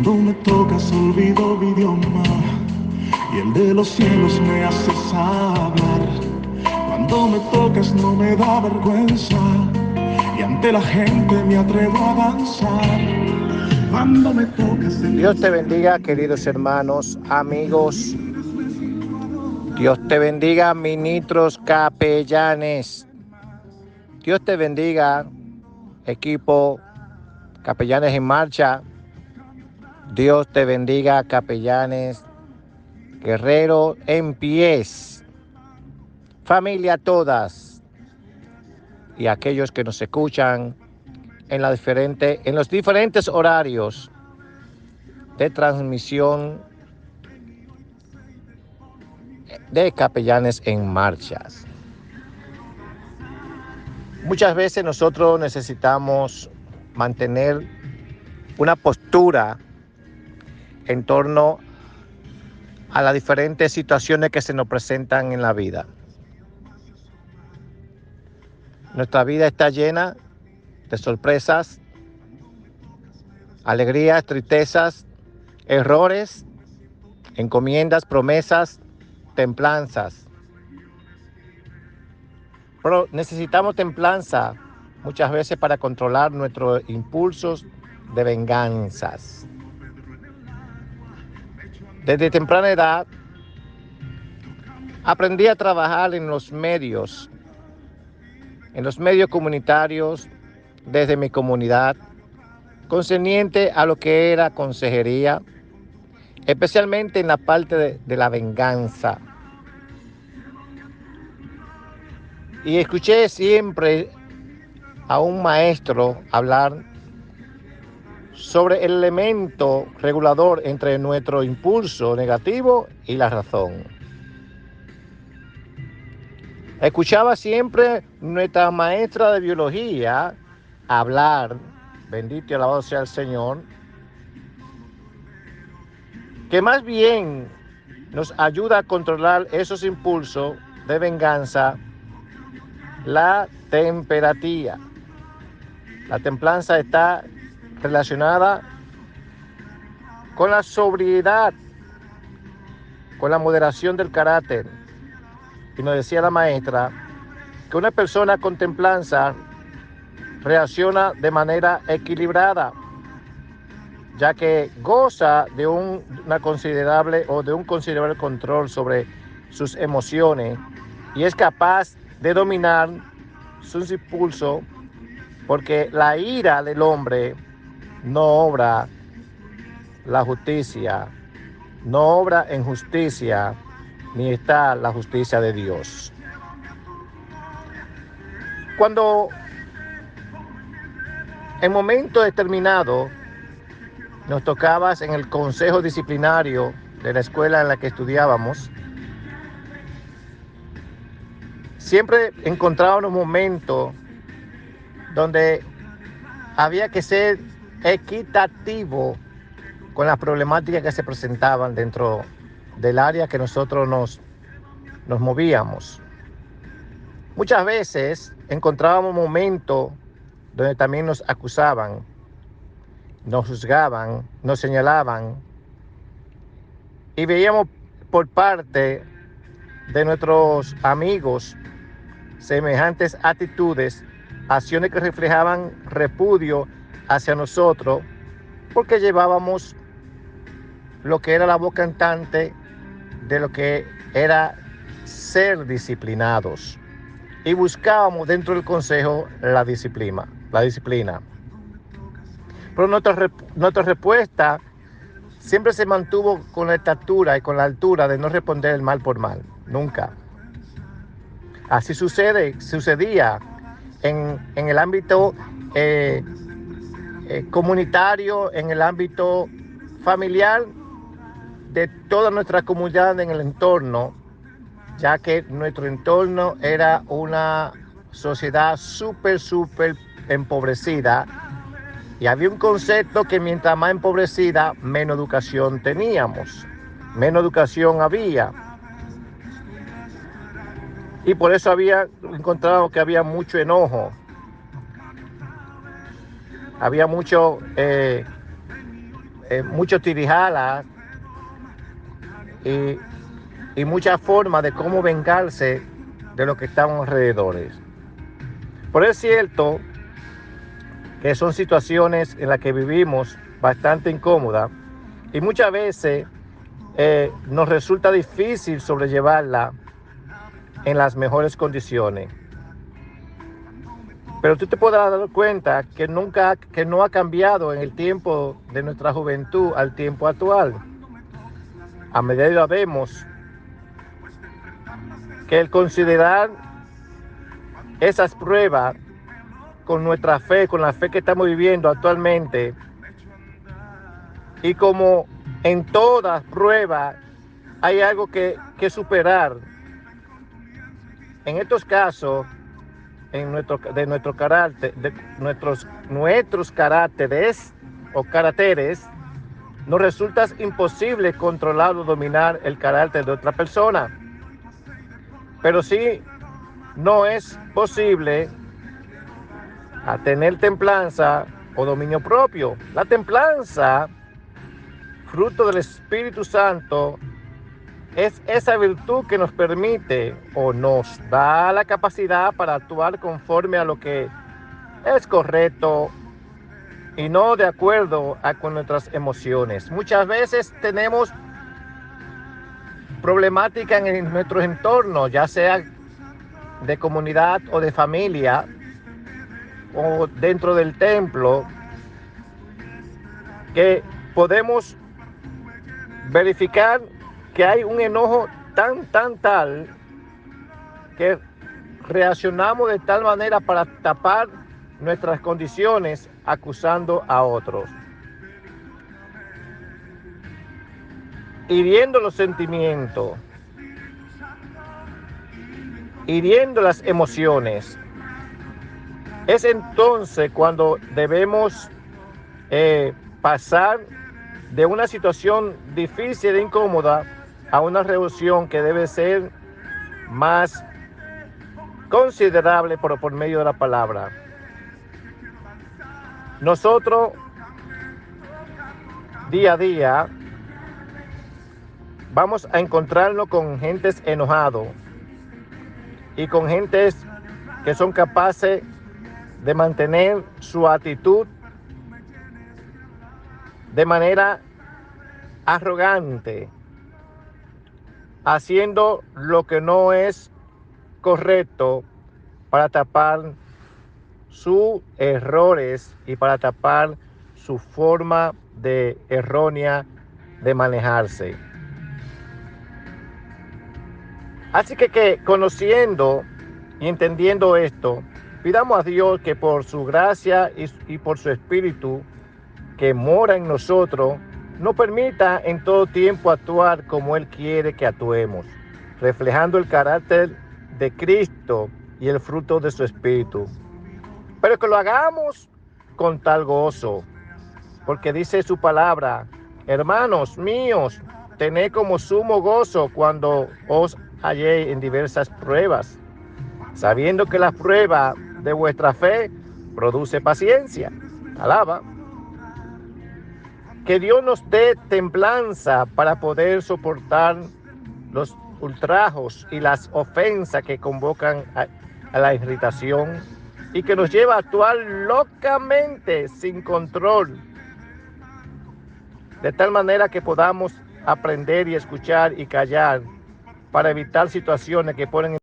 Cuando me tocas olvido mi idioma y el de los cielos me haces hablar. Cuando me tocas no me da vergüenza y ante la gente me atrevo a danzar. Cuando me tocas Dios te bendiga, queridos hermanos, amigos. Dios te bendiga, ministros, capellanes. Dios te bendiga, equipo Capellanes en Marcha. Dios te bendiga, capellanes, guerreros en pies, familia todas y aquellos que nos escuchan en los diferentes horarios de transmisión de Capellanes en Marchas. Muchas veces nosotros necesitamos mantener una postura en torno a las diferentes situaciones que se nos presentan en la vida. Nuestra vida está llena de sorpresas, alegrías, tristezas, errores, encomiendas, promesas, templanzas. Pero necesitamos templanza muchas veces para controlar nuestros impulsos de venganzas. Desde temprana edad aprendí a trabajar en los medios comunitarios desde mi comunidad, concerniente a lo que era consejería, especialmente en la parte de la venganza. Y escuché siempre a un maestro hablar sobre el elemento regulador entre nuestro impulso negativo y la razón. Escuchaba siempre nuestra maestra de biología hablar, bendito y alabado sea el Señor, que más bien nos ayuda a controlar esos impulsos de venganza, la temperatía. La templanza está relacionada con la sobriedad, con la moderación del carácter. Y nos decía la maestra que una persona con templanza reacciona de manera equilibrada, ya que goza de un considerable control sobre sus emociones y es capaz de dominar sus impulsos, porque la ira del hombre no obra la justicia, no obra en justicia, ni está la justicia de Dios. Cuando en momento determinado nos tocaba en el consejo disciplinario de la escuela en la que estudiábamos, siempre encontrábamos un momento donde había que ser equitativo con las problemáticas que se presentaban dentro del área que nosotros nos movíamos. Muchas veces encontrábamos momentos donde también nos acusaban, nos juzgaban, nos señalaban y veíamos por parte de nuestros amigos semejantes actitudes, acciones que reflejaban repudio hacia nosotros, porque llevábamos lo que era la voz cantante de lo que era ser disciplinados y buscábamos dentro del consejo la disciplina. Pero nuestra respuesta siempre se mantuvo con la estatura y con la altura de no responder el mal por mal, nunca. Así sucedía en el ámbito comunitario, en el ámbito familiar, de toda nuestra comunidad en el entorno, ya que nuestro entorno era una sociedad súper empobrecida y había un concepto que mientras más empobrecida, menos educación teníamos, menos educación había. Y por eso había encontrado que había mucho enojo, había mucho mucho tirijala y muchas formas de cómo vengarse de lo que están alrededores. Pero es cierto que son situaciones en las que vivimos bastante incómodas y muchas veces nos resulta difícil sobrellevarla en las mejores condiciones. Pero tú te podrás dar cuenta que no ha cambiado en el tiempo de nuestra juventud al tiempo actual. A medida vemos que el considerar esas pruebas con nuestra fe, con la fe que estamos viviendo actualmente, y como en todas pruebas hay algo que superar. En estos casos, de nuestro carácter, de nuestros caracteres o caracteres, nos resulta imposible controlar o dominar el carácter de otra persona. Pero sí no es posible a tener templanza o dominio propio. La templanza, fruto del Espíritu Santo, es esa virtud que nos permite o nos da la capacidad para actuar conforme a lo que es correcto y no de acuerdo con nuestras emociones. Muchas veces tenemos problemática en nuestro entorno, ya sea de comunidad o de familia o dentro del templo, que podemos verificar que hay un enojo tal que reaccionamos de tal manera para tapar nuestras condiciones acusando a otros, hiriendo los sentimientos, hiriendo las emociones. Es entonces cuando debemos pasar de una situación difícil e incómoda a una reacción que debe ser más considerable por medio de la palabra. Nosotros día a día vamos a encontrarnos con gentes enojados y con gentes que son capaces de mantener su actitud de manera arrogante, haciendo lo que no es correcto para tapar sus errores y para tapar su forma de errónea de manejarse. Así que conociendo y entendiendo esto, pidamos a Dios que por su gracia y por su Espíritu que mora en nosotros, nos permita en todo tiempo actuar como Él quiere que actuemos, reflejando el carácter de Cristo y el fruto de su Espíritu. Pero que lo hagamos con tal gozo, porque dice su palabra: hermanos míos, tened como sumo gozo cuando os halléis en diversas pruebas, sabiendo que la prueba de vuestra fe produce paciencia. Alaba. Que Dios nos dé templanza para poder soportar los ultrajos y las ofensas que convocan a la irritación y que nos lleva a actuar locamente sin control, de tal manera que podamos aprender y escuchar y callar para evitar situaciones que ponen